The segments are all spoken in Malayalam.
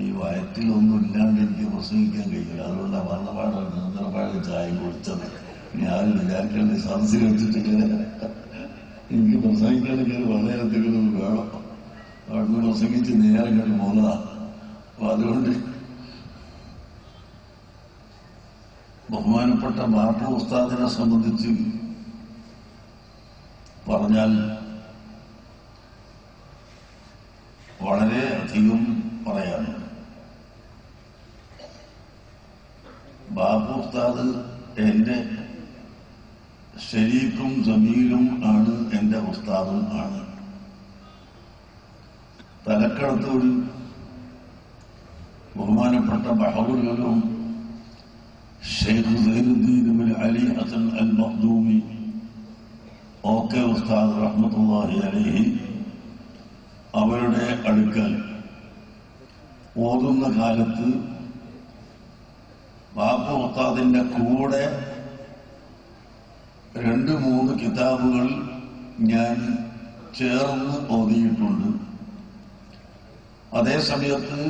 ഈ വയറ്റിലൊന്നും ഇല്ലാണ്ട് എനിക്ക് പ്രസംഗിക്കാൻ കഴിയില്ല. അതുകൊണ്ട് മരണപാട് ചായ കുടിച്ചത് ഞാൻ വിചാരിക്കേണ്ട സദസ്സിൽ വെച്ചിട്ടില്ല. എനിക്ക് പ്രസംഗിക്കണമെങ്കിൽ വളരെ എന്തെങ്കിലും വേണം. അവിടുന്ന് പ്രസംഗിച്ച് നേരെ കണ്ട് പോകുന്നതാണ്. അപ്പൊ അതുകൊണ്ട് ബഹുമാനപ്പെട്ട ബാപ്പു ഉസ്താദിനെ സംബന്ധിച്ച് പറഞ്ഞാൽ വളരെ അധികം പറയാനുണ്ട്. ബാപ്പു ഉസ്താദ് എന്റെ ശരീക്കും ജമീലും ആണ്, എന്റെ ഉസ്താദും ആണ്. തലക്കടത്തോട് ബഹുമാനപ്പെട്ട ബഹറുലും ഷെയ്ഖ് സൈനുദ്ദീൻ ബിൻ അലി ഹസൻ അൽ മഖ്ദൂമി ഓക്കെ ഉസ്താദ് റഹ്മത്തുള്ളാഹി അലൈഹി അവരുടെ അടുക്കൽ ഓതുന്ന കാലത്ത് ബാപ്പു ഉസ്താദിന്റെ കൂടെ 2-3 കിതാബുകൾ ഞാൻ ചേർന്ന് ഓതിയിട്ടുണ്ട്. അതേ സമയത്ത്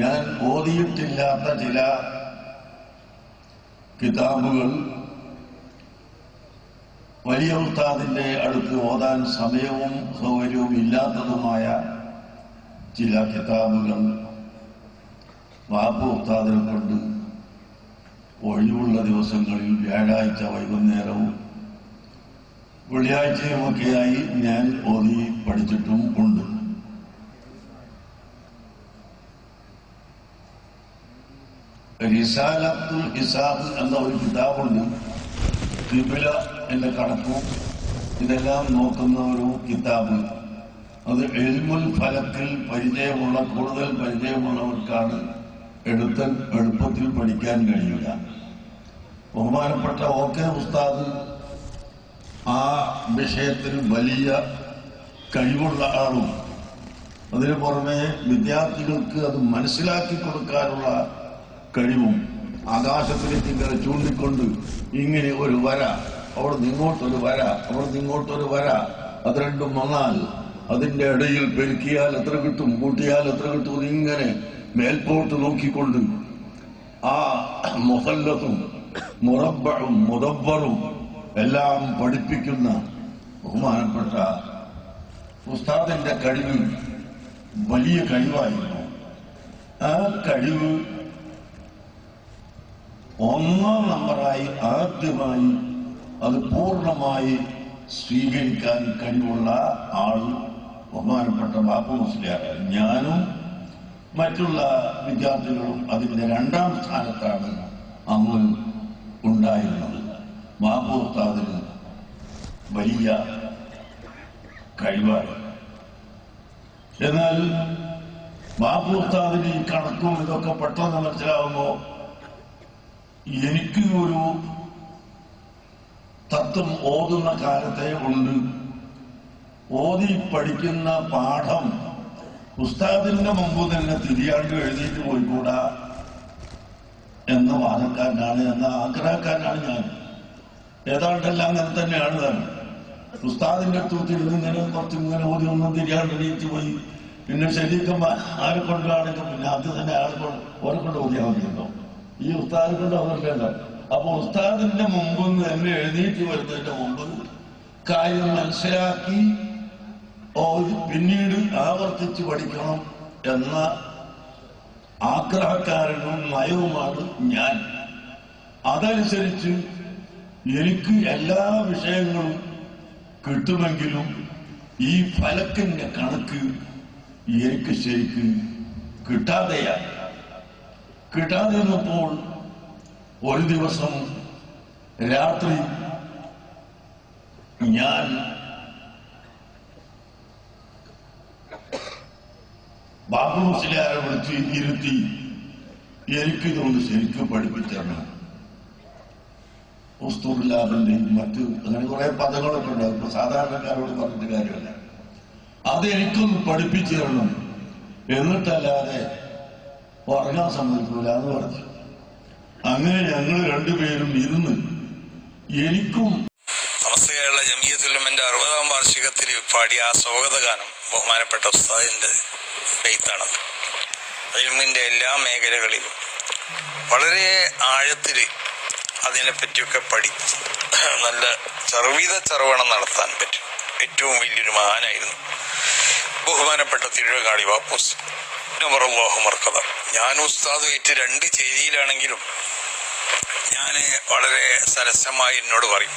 ഞാൻ ഓതിയിട്ടില്ലാത്ത ചില കിതാബുകൾ വലിയ ഉസ്താദിന്റെ അടുത്ത് ഓതാൻ സമയവും സൗകര്യവും ഇല്ലാത്തതുമായ ചില കിതാബുകൾ ബാപ്പു ഉസ്താദിനെ കൊണ്ട് ഒഴിവുള്ള ദിവസങ്ങളിൽ വ്യാഴാഴ്ച വൈകുന്നേരവും വെള്ളിയാഴ്ചയുമൊക്കെയായി ഞാൻ ഓതി പഠിച്ചിട്ടും ഉണ്ട്. റിസാലത്തുൽ ഹിസാബ് എന്ന ഒരു കിതാബുണ്ട്. ഖിബ്ല എന്റെ കണക്കും ഇതെല്ലാം നോക്കുന്ന ഒരു കിതാബ്. അത് ഇൽമുൽ ഫലക്കിൽ പരിചയമുള്ള കൂടുതൽ പരിചയമുള്ളവർക്കാണ് എളുപ്പത്തിൽ പഠിക്കാൻ കഴിയുക. ബഹുമാനപ്പെട്ട ഓക്കെ ഉസ്താദ് ആ വിഷയത്തിൽ വലിയ കഴിവുള്ള ആളും അതിനു പുറമെ വിദ്യാർത്ഥികൾക്ക് അത് മനസ്സിലാക്കി കൊടുക്കാനുള്ള കഴിവും ആകാശത്തിലേക്ക് ഇങ്ങനെ ചൂണ്ടിക്കൊണ്ട് ഇങ്ങനെ ഒരു വര, അവിടെ നിങ്ങോട്ടൊരു വര, അവിടെ നിങ്ങോട്ടൊരു വര, അത് രണ്ടും വന്നാൽ അതിന്റെ ഇടയിൽ പെരുക്കിയാൽ എത്ര കിട്ടും, കൂട്ടിയാൽ എത്ര കിട്ടും, ഇങ്ങനെ മേൽപോട്ട് നോക്കിക്കൊണ്ട് ആ മുസല്ലത്തും മുറബ്ബഉം മുദബ്ബറും എല്ലാം പഠിപ്പിക്കുന്ന ബഹുമാനപ്പെട്ട ഉസ്താദിന്റെ കഴിവ് വലിയ കഴിവായിരുന്നു. ആ കഴിവ് 1-ാം നമ്പറായി ആദ്യമായി അത് പൂർണ്ണമായി സ്വീകരിക്കാൻ കഴിവുള്ള ആൾ ബഹുമാനപ്പെട്ട ബാപ്പു മുസ്ലിയാരാണ്. ഞാനും മറ്റുള്ള വിദ്യാർത്ഥികളും അതിന്റെ 2-ാം സ്ഥാനത്താണ് അന്ന് ഉണ്ടായിരുന്നത്. ബാപ്പു ഉസ്താദിന് വലിയ കഴിവാണ്. എന്നാൽ ബാപ്പു ഉസ്താദിന് ഈ കണക്കും ഇതൊക്കെ പെട്ടെന്ന് മനസ്സിലാവുമ്പോ എനിക്ക് ഒരു തത്വം ഓതുന്ന കാലത്തെ ഉണ്ട്. ഓതി പഠിക്കുന്ന പാഠം ഉസ്താദിന്റെ മുമ്പ് തന്നെ തിരിയാണ്ട് എഴുതിയിട്ട് പോയിക്കൂടാ എന്ന വാദക്കാരനാണ്, എന്ന ആഗ്രഹക്കാരനാണ് ഞാൻ. ഏതാണ്ടെല്ലാം അങ്ങനെ തന്നെയാണ് താൻ. ഉസ്താദിന്റെ അടുത്ത് ഇങ്ങനെ കുറച്ചിങ്ങനെ ഓതി ഒന്നും തിരിയാണ്ട് എഴുതിയിട്ട് പോയി. പിന്നെ ശരീരം ആരെ കൊണ്ടാണെങ്കിൽ പിന്നെ അത് തന്നെ ഓരെ കൊണ്ട് ഓതിയാൽ മതിയുണ്ടോ? ഈ ഉസ്താദ് കൊണ്ട് അവർക്ക്. അപ്പൊ ഉസ്താദിന്റെ മുമ്പ് തന്നെ എഴുന്നേറ്റ് വരുന്നതിന്റെ മുമ്പ് കാര്യം മനസ്സിലാക്കി പിന്നീട് ആവർത്തിച്ച് പഠിക്കണം എന്ന ആഗ്രഹക്കാരനും നയവുമാണ് ഞാൻ. അതനുസരിച്ച് എനിക്ക് എല്ലാ വിഷയങ്ങളും കിട്ടുമെങ്കിലും ഈ ഫലക്കിന്റെ കണക്ക് എനിക്ക് ശരിക്ക് കിട്ടാതെ വന്നപ്പോൾ ഒരു ദിവസം രാത്രി ഞാൻ ബാപ്പു മുസ്ലിയാരെ വിളിച്ച് ഇരുത്തി എനിക്കിതൊന്ന് ശരിക്കും പഠിപ്പിച്ചറിഞ്ഞു. ഉസ്തുല്ലാബിന്റെയും മറ്റ് അങ്ങനെ കുറെ പദങ്ങളൊക്കെ ഉണ്ടാവും. ഇപ്പൊ സാധാരണക്കാരോട് പറഞ്ഞിട്ട് കാര്യമല്ല. അതെനിക്കൊന്ന് പഠിപ്പിച്ചു തരണം, എന്നിട്ടല്ലാതെ ഉറങ്ങാൻ സമ്മതിക്കൂല എന്ന് പറഞ്ഞു. അങ്ങനെ ഞങ്ങൾ രണ്ടുപേരും ഇരുന്ന് എനിക്കും സമസ്ത കേരള ജംഇയ്യത്തുൽ ഉലമയുടെ 60-ാം വാർഷികത്തിൽ പാടിയ ആ സ്വാഗത ഗാനം ബഹുമാനപ്പെട്ട ഉസ്താദിന്റെ ബെയ്ത്താണ്. ഇൽമിൻ്റെ എല്ലാ മേഖലകളിലും വളരെ ആഴത്തിൽ അതിനെപ്പറ്റിയൊക്കെ പഠിച്ച് നല്ല ചർവണം നടത്താൻ പറ്റും. ഏറ്റവും വലിയൊരു മഹാനായിരുന്നു ബഹുമാനപ്പെട്ട തിരുവങ്ങാടി ബാപ്പൂസ് നവറല്ലാഹു മർക്കദ. ഞാൻ ഉസ്താദുമായിട്ട് രണ്ട് ചേരിയിലാണെങ്കിലും ഞാൻ വളരെ സരസമായി എന്നോട് പറയും,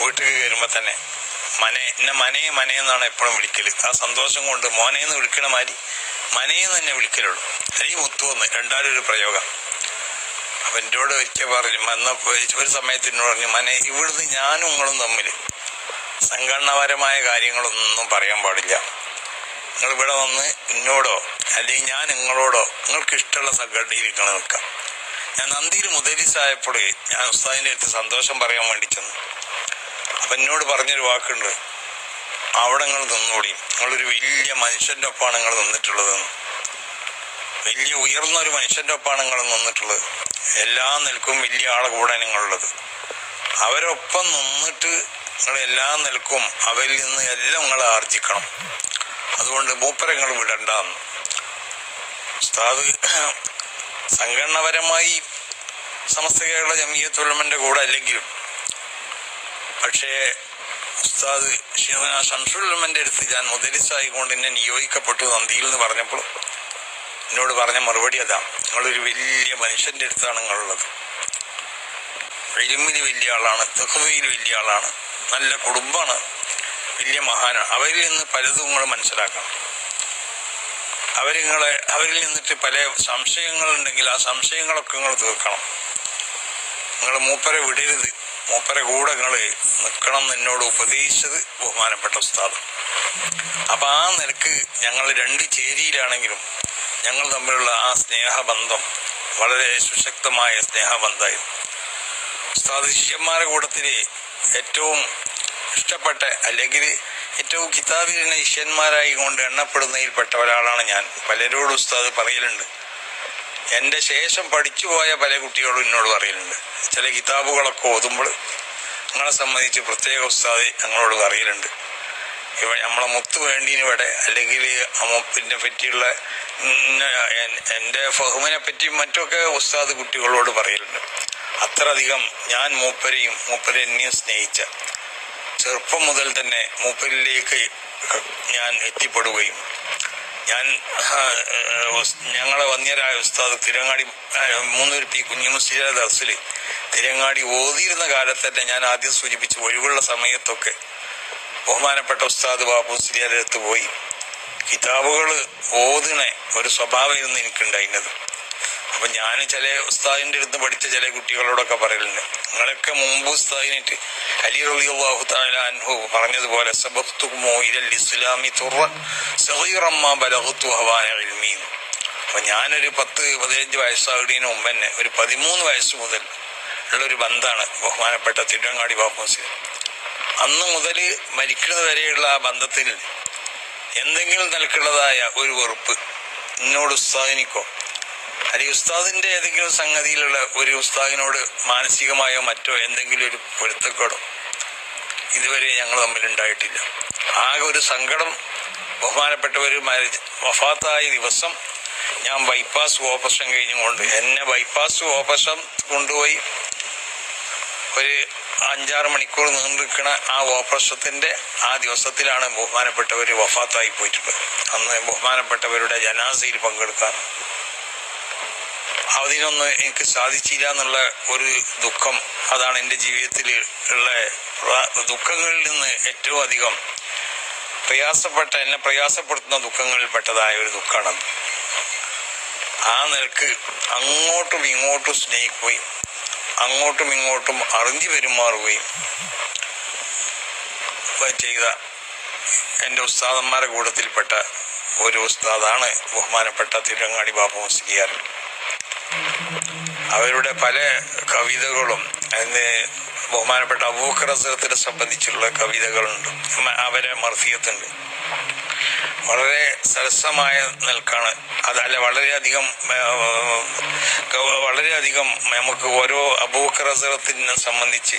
വീട്ടിൽ കയറുമ്പോൾ തന്നെ എന്നെ മനേ എന്നാണ് എപ്പോഴും വിളിക്കല്. ആ സന്തോഷം കൊണ്ട് മോനേന്ന് വിളിക്കണ മാതിരി മനേന്ന് തന്നെ വിളിക്കലുള്ളൂ. അല്ലെങ്കിൽ മുത്തുവന്ന് രണ്ടാലും ഒരു പ്രയോഗം. അപ്പം എന്നോട് ഒരിക്കൽ പറഞ്ഞു, ഒരു സമയത്ത് എന്നോട് പറഞ്ഞു, മനെ ഇവിടുന്ന് ഞാനും നിങ്ങളും തമ്മിൽ സംഘടനാപരമായ കാര്യങ്ങളൊന്നും പറയാൻ പാടില്ല. നിങ്ങൾ ഇവിടെ വന്ന് എന്നോടോ അല്ലെങ്കിൽ ഞാൻ നിങ്ങളോടോ നിങ്ങൾക്ക് ഇഷ്ടമുള്ള സംഘടനയിൽ നിങ്ങൾ നിൽക്കാം. ഞാൻ നന്ദിയിൽ മുദരിസായപ്പോൾ ഞാൻ ഉസ്താദിൻ്റെ അടുത്ത് സന്തോഷം പറയാൻ വേണ്ടി ചെന്നു. അപ്പം എന്നോട് പറഞ്ഞൊരു വാക്കുണ്ട്, അവിടെ നിങ്ങൾ നിന്നോളിയും, നിങ്ങളൊരു വലിയ മനുഷ്യൻ്റെ ഒപ്പമാണ് നിങ്ങൾ നിന്നിട്ടുള്ളതെന്ന്. വലിയ ഉയർന്ന ഒരു മനുഷ്യൻ്റെ ഒപ്പമാണ് നിങ്ങൾ നിന്നിട്ടുള്ളത്. എല്ലാ നിൽക്കും വലിയ ആളെ കൂടെ നിങ്ങളുള്ളത്. അവരൊപ്പം നിന്നിട്ട് നിങ്ങൾ എല്ലാ നിൽക്കും അവരിൽ നിന്ന് എല്ലാം നിങ്ങൾ ആർജിക്കണം. അതുകൊണ്ട് മൂപ്പരെ നിങ്ങൾ വിടണ്ടെന്ന്. ഉസ്താദ് സംഘടനാപരമായി സമസ്ത കേരള ജമിയത്തുൽ ഉലമയുടെ കൂടെ അല്ലെങ്കിലും പക്ഷേ ഉസ്താദ് ശംസുൽ ഉലമയുടെ അടുത്ത് ഞാൻ മുദരിസായിക്കൊണ്ട് എന്നെ നിയോഗിക്കപ്പെട്ടു നന്ദിയിൽ എന്ന് പറഞ്ഞപ്പോൾ എന്നോട് പറഞ്ഞ മറുപടി അതാ, നിങ്ങളൊരു വലിയ മനുഷ്യൻ്റെ അടുത്താണ് നിങ്ങളുള്ളത്. ഇൽമിൽ വലിയ ആളാണ്, തഖ്വയിൽ വലിയ ആളാണ്, നല്ല കുടുംബമാണ്, വലിയ മഹാനാണ്. അവരിൽ നിന്ന് പലതും നിങ്ങൾ മനസ്സിലാക്കണം. അവരിൽ നിന്നിട്ട് പല സംശയങ്ങളുണ്ടെങ്കിൽ ആ സംശയങ്ങളൊക്കെ നിങ്ങൾ തീർക്കണം. നിങ്ങൾ മൂപ്പരെ വിടരുത്, മൂപ്പരെ കൂടെ നിങ്ങൾ നിൽക്കണം എന്നോട് ഉപദേശിച്ചത് ബഹുമാനപ്പെട്ട ഉസ്താദ്. അപ്പം ആ നിലക്ക് ഞങ്ങൾ രണ്ട് ചേരിയിലാണെങ്കിലും ഞങ്ങൾ തമ്മിലുള്ള ആ സ്നേഹബന്ധം വളരെ സുശക്തമായ സ്നേഹബന്ധമായിരുന്നു. ഉസ്താദ് ശിഷ്യന്മാരുടെ കൂട്ടത്തിൽ ഏറ്റവും ഇഷ്ടപ്പെട്ട അല്ലെങ്കിൽ ഏറ്റവും കിതാബിലിരുന്ന ശിഷ്യന്മാരായി കൊണ്ട് എണ്ണപ്പെടുന്നതിൽപ്പെട്ട ഒരാളാണ് ഞാൻ. പലരോടും ഉസ്താദ് പറയലുണ്ട്. എൻ്റെ ശേഷം പഠിച്ചു പോയ പല കുട്ടികളും എന്നോട് പറയലുണ്ട്, ചില കിതാബുകളൊക്കെ ഓതുമ്പോൾ നിങ്ങളെ സംബന്ധിച്ച് പ്രത്യേക ഉസ്താദ് ഞങ്ങളോട് പറയലുണ്ട്. നമ്മളെ മുത്ത് വേണ്ടീന് ഇവിടെ അല്ലെങ്കിൽ ആ മുപ്പിനെ പറ്റിയുള്ള എൻ്റെ ഫഹ്മിനെ പറ്റിയും മറ്റൊക്കെ ഉസ്താദ് കുട്ടികളോട് പറയലുണ്ട്. അത്രയധികം ഞാൻ മൂപ്പരെ എന്നെയും സ്നേഹിച്ച ചെറുപ്പം മുതൽ തന്നെ മൂപ്പരിലേക്ക് ഞാൻ എത്തിപ്പെടുകയും ഞങ്ങളെ വന്യരായ ഉസ്താദ് തിരങ്ങാടി മൂന്നൂർ പി കുഞ്ഞുമുസ്ലിയാ ദർസിൽ തിരങ്ങാടി ഓതിയിരുന്ന കാലത്ത് തന്നെ ഞാൻ ആദ്യം സൂചിപ്പിച്ചു ഒഴിവുള്ള സമയത്തൊക്കെ ബഹുമാനപ്പെട്ട ഉസ്താദ് ബാപ്പൂസ്ലിയാരുടെ അടുത്ത് പോയി കിതാബുകൾ ഓതിണ ഒരു സ്വഭാവമായിരുന്നു എനിക്കുണ്ടായിരുന്നത്. അപ്പം ഞാൻ ചില ഉസ്താദിൻ്റെ അടുത്ത് പഠിച്ച ചില കുട്ടികളോടൊക്കെ പറയലുണ്ട്, നിങ്ങളൊക്കെ മുമ്പ് ഉസ്താദിനായിട്ട് അലി റളിയല്ലാഹു തആല അൻഹു പറഞ്ഞതുപോലെ സബഖ്തുകുമു ഇലൽ ഇസ്ലാമി തുറൻ സഗീറമ്മാ ബലഗ്തു ഹവാന ഇൽമി. അപ്പം ഞാനൊരു 10-15 വയസ്സാകുന്നതിന് മുമ്പ് തന്നെ ഒരു 13 വയസ്സ് മുതൽ ഉള്ളൊരു ബന്ധമാണ് ബഹുമാനപ്പെട്ട തിരുവങ്ങാടി ബാപ്പൂസ്. അന്ന് മുതൽ മരിക്കുന്നത് വരെയുള്ള ആ ബന്ധത്തിൽ എന്തെങ്കിലും നിലക്കുള്ളതായ ഒരു വെറുപ്പ് എന്നോട് ഉസ്താദിനിക്കോ അല്ലെങ്കിൽ ഉസ്താദിൻ്റെ ഏതെങ്കിലും സംഗതിയിലുള്ള ഒരു ഉസ്താദിനോട് മാനസികമായോ മറ്റോ എന്തെങ്കിലും ഒരു പൊരുത്തക്കേടോ ഇതുവരെ ഞങ്ങൾ തമ്മിലുണ്ടായിട്ടില്ല. ആകെ ഒരു സങ്കടം, ബഹുമാനപ്പെട്ടവർ വഫാത്തായ ദിവസം ഞാൻ ബൈപ്പാസ് ഓപ്പറേഷൻ കഴിഞ്ഞുകൊണ്ട് എന്നെ ബൈപ്പാസ് ഓപ്പറേഷൻ കൊണ്ടുപോയി ഒരു 5-6 മണിക്കൂർ നീണ്ടിരിക്കണ ആ ഓപ്പറേഷത്തിൻ്റെ ആ ദിവസത്തിലാണ് ബഹുമാനപ്പെട്ടവർ വഫാത്തായി പോയിട്ടുള്ളത്. അന്ന് ബഹുമാനപ്പെട്ടവരുടെ ജനാസയിൽ പങ്കെടുക്കാൻ അതിനൊന്നും എനിക്ക് സാധിച്ചില്ല എന്നുള്ള ഒരു ദുഃഖം, അതാണ് എൻ്റെ ജീവിതത്തിൽ ഉള്ള ദുഃഖങ്ങളിൽ നിന്ന് ഏറ്റവും അധികം എന്നെ പ്രയാസപ്പെടുത്തുന്ന ദുഃഖങ്ങളിൽപ്പെട്ടതായ ഒരു ദുഃഖമാണ്. ആ നിലക്ക് അങ്ങോട്ടും ഇങ്ങോട്ടും സ്നേഹിക്കുകയും അങ്ങോട്ടും ഇങ്ങോട്ടും അറിഞ്ഞു പെരുമാറുകയും ചെയ്ത എൻ്റെ ഉസ്താദന്മാരുടെ കൂട്ടത്തിൽപ്പെട്ട ഒരു ഉസ്താദാണ് ബഹുമാനപ്പെട്ട തിരുവങ്ങാടി ബാപ്പു മുസ്ലിയാർ. അവരുടെ പല കവിതകളും അതിന് ബഹുമാനപ്പെട്ട അബൂബക്കർ റസൂലിനെ സംബന്ധിച്ചുള്ള കവിതകളുണ്ട്, അവരെ മർസിയത്തുണ്ട്. വളരെ സരസമായ നിൽക്കാണ് അതല്ല, വളരെയധികം നമുക്ക് ഓരോ അബൂബക്കർ റസൂലിനെ സംബന്ധിച്ച്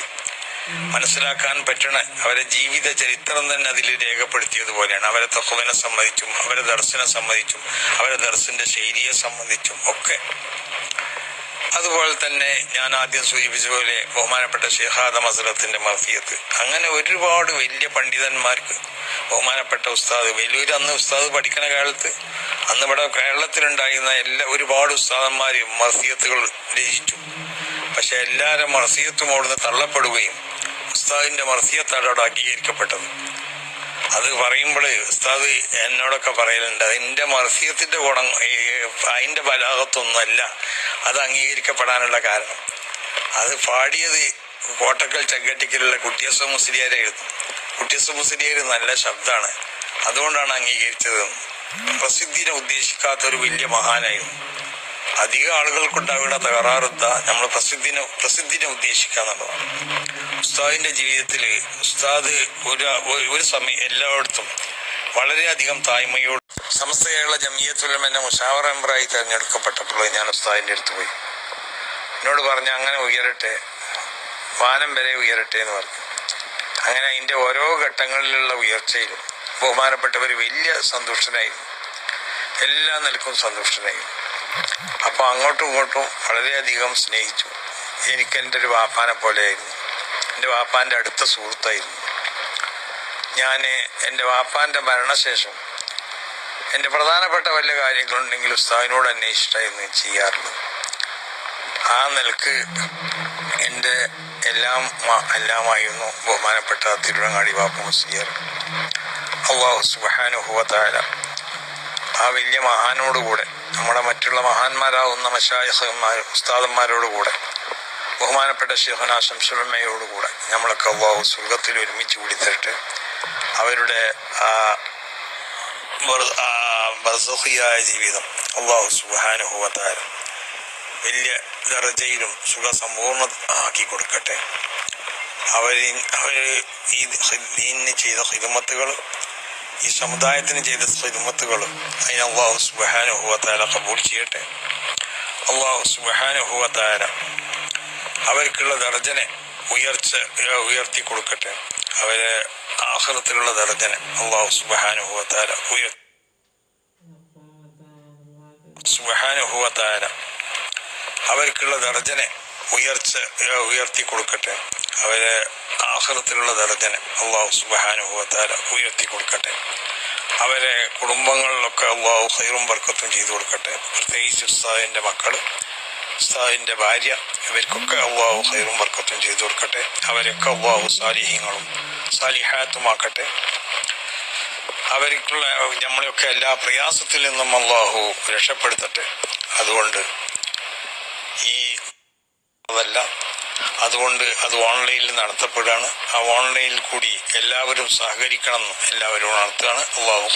മനസ്സിലാക്കാൻ പറ്റണ അവരെ ജീവിത ചരിത്രം തന്നെ അതിൽ രേഖപ്പെടുത്തിയതുപോലെയാണ്. അവരെ തഖ്വനെ സംബന്ധിച്ചും അവരെ ദർശനെ സംബന്ധിച്ചും അവരെ ദർശന്റെ ശൈലിയെ സംബന്ധിച്ചും ഒക്കെ. അതുപോലെ തന്നെ ഞാൻ ആദ്യം സൂചിപ്പിച്ച പോലെ ബഹുമാനപ്പെട്ട ശൈഖ് ആദം ഹസ്രത്തിന്റെ മർഫിയത്ത്, അങ്ങനെ ഒരുപാട് വലിയ പണ്ഡിതന്മാർക്ക് ബഹുമാനപ്പെട്ട ഉസ്താദ് വലിയൊരു, അന്ന് ഉസ്താദ് പഠിക്കുന്ന കാലത്ത് അന്ന് ഇവിടെ കേരളത്തിലുണ്ടായിരുന്ന ഒരുപാട് ഉസ്താദന്മാർ മർഫിയത്തുകൾ രചിച്ചു. പക്ഷെ എല്ലാവരും മർഫിയത്തും അവിടുന്ന് തള്ളപ്പെടുകയും ഉസ്താദിന്റെ മർഫിയത്താണ് അവിടെ അംഗീകരിക്കപ്പെട്ടത്. അത് പറയുമ്പോൾ ഉസ്താദ് എന്നോടൊക്കെ പറയലുണ്ട്, അതിന്റെ മർഫിയത്തിന്റെ ഗുണം അതിന്റെ ബലാഗത്തൊന്നുമല്ല അത് അംഗീകരിക്കപ്പെടാനുള്ള കാരണം. അത് പാടിയത് കോട്ടക്കൽ ചെങ്കട്ടിക്കലുള്ള കുട്ടിയസ്വ മുസ്ലിയാരായിരുന്നു. കുട്ടിയസ്വ മുസ്ലിയാർ നല്ല ശബ്ദമാണ്, അതുകൊണ്ടാണ് അംഗീകരിച്ചത്. പ്രസിദ്ധിനെ ഉദ്ദേശിക്കാത്ത ഒരു വലിയ മഹാനായിരുന്നു. അധികം ആളുകൾക്കുണ്ടാവുന്ന തകരാറെന്താ, നമ്മൾ പ്രസിദ്ധിനെ ഉദ്ദേശിക്കാന്നുള്ളതാണ്. ഉസ്താദിന്റെ ജീവിതത്തിൽ ഉസ്താദ് ഒരു സമയം എല്ലായിടത്തും വളരെയധികം തായ്മയോട് സമസ്ത കേരള ജംഇയ്യത്തുൽ ഉലമയുടെ മുശാവറ മെമ്പറായി തെരഞ്ഞെടുക്കപ്പെട്ടപ്പോൾ ഞാൻ ഉസ്താദിന്റെ അടുത്ത് പോയി. എന്നോട് പറഞ്ഞു, അങ്ങനെ ഉയരട്ടെ, വാനം വരെ ഉയരട്ടെ എന്ന് പറഞ്ഞു. അങ്ങനെ അതിന്റെ ഓരോ ഘട്ടങ്ങളിലുള്ള ഉയർച്ചയിലും ബഹുമാനപ്പെട്ടവർ വലിയ സന്തുഷ്ടനായിരുന്നു, എല്ലാ നിലക്കും സന്തുഷ്ടനായിരുന്നു. അപ്പൊ അങ്ങോട്ടും ഇങ്ങോട്ടും വളരെയധികം സ്നേഹിച്ചു. എനിക്ക് എൻ്റെ ഒരു വാപ്പാനെ പോലെയായിരുന്നു, എൻ്റെ വാപ്പാന്റെ അടുത്ത സുഹൃത്തായിരുന്നു. ഞാൻ എൻ്റെ വാപ്പാന്റെ മരണശേഷം എൻ്റെ പ്രധാനപ്പെട്ട വല്ല കാര്യങ്ങളുണ്ടെങ്കിൽ ഉസ്താദിനോട് അന്വേഷിച്ചിട്ടായിരുന്നു ചെയ്യാറുള്ളത്. ആ നിലക്ക് എൻ്റെ എല്ലാമായിരുന്നു ബഹുമാനപ്പെട്ട തിരുവങ്ങാടി ബാപ്പു മുസ്ലിയാർ. അല്ലാഹു സുബ്ഹാനഹു വ തആല ആ വലിയ മഹാനോടുകൂടെ, നമ്മുടെ മറ്റുള്ള മഹാന്മാരാവുന്ന മശായിഖന്മാരും ഉസ്താദന്മാരോടുകൂടെ, ബഹുമാനപ്പെട്ട ശൈഖുനാ ശംസുൽ ഉലമയോടുകൂടെ നമ്മളൊക്കെ അല്ലാഹു സ്വർഗത്തിൽ ഒരുമിച്ച് കൂടി തരട്ടെ. അവരുടെ ബർസഖിയായ ജീവിതം അല്ലാഹു സുബ്ഹാനഹു വ തആല വലിയ ദറജയിലും സുഖസമ്പൂർണ്ണ ആക്കി കൊടുക്കട്ടെ. അവർ ഈ ദീനിന് ചെയ്ത ഖിദ്മത്തുകൾ, ഈ സമുദായത്തിന് ചെയ്ത ഖിദ്മത്തുകൾ, അതിന് അല്ലാഹു സുബ്ഹാനഹു വ തആല ഖബൂൽ ചെയ്യട്ടെ. അല്ലാഹു സുബ്ഹാനഹു വ തആല അവർക്കുള്ള ദർജനെ ഉയർത്തി കൊടുക്കട്ടെ. അവരെ ആഖിറത്തിലുള്ള ദർജനെ അല്ലാഹു സുബ്ഹാനഹു വ തആല അവർക്കുള്ള ദർജനെ ഉയർത്തി കൊടുക്കട്ടെ. അവരെ ആഖിറത്തിലുള്ള ദർജനെ അല്ലാഹു സുബ്ഹാനഹു വ തആല ഉയർത്തി കൊടുക്കട്ടെ. അവരെ കുടുംബങ്ങളിലൊക്കെ അല്ലാഹു ഖൈറും ബർക്കത്തും ചെയ്തു കൊടുക്കട്ടെ. പ്രത്യേകിച്ച് ഉസ്താദിന്റെ മക്കള്, ഉസ്താദിന്റെ ഭാര്യ, ഇവർക്കൊക്കെ അല്ലാഹു ഖൈറും ബർക്കത്തും ചെയ്തു കൊടുക്കട്ടെ. അവരൊക്കെ അല്ലാഹു സാലിഹീങ്ങളും സാലിഹാത്തുമാക്കട്ടെ. അവർക്കുള്ള നമ്മളെയൊക്കെ എല്ലാ പ്രയാസത്തിൽ നിന്നും അല്ലാഹു രക്ഷപ്പെടുത്തട്ടെ. അതുകൊണ്ട് അത് ഓൺലൈനിൽ നടത്തപ്പെടുകയാണ്. ആ ഓൺലൈനിൽ കൂടി എല്ലാവരും സഹകരിക്കണം, എല്ലാവരും നടത്തുകയാണ്. അല്ലാഹു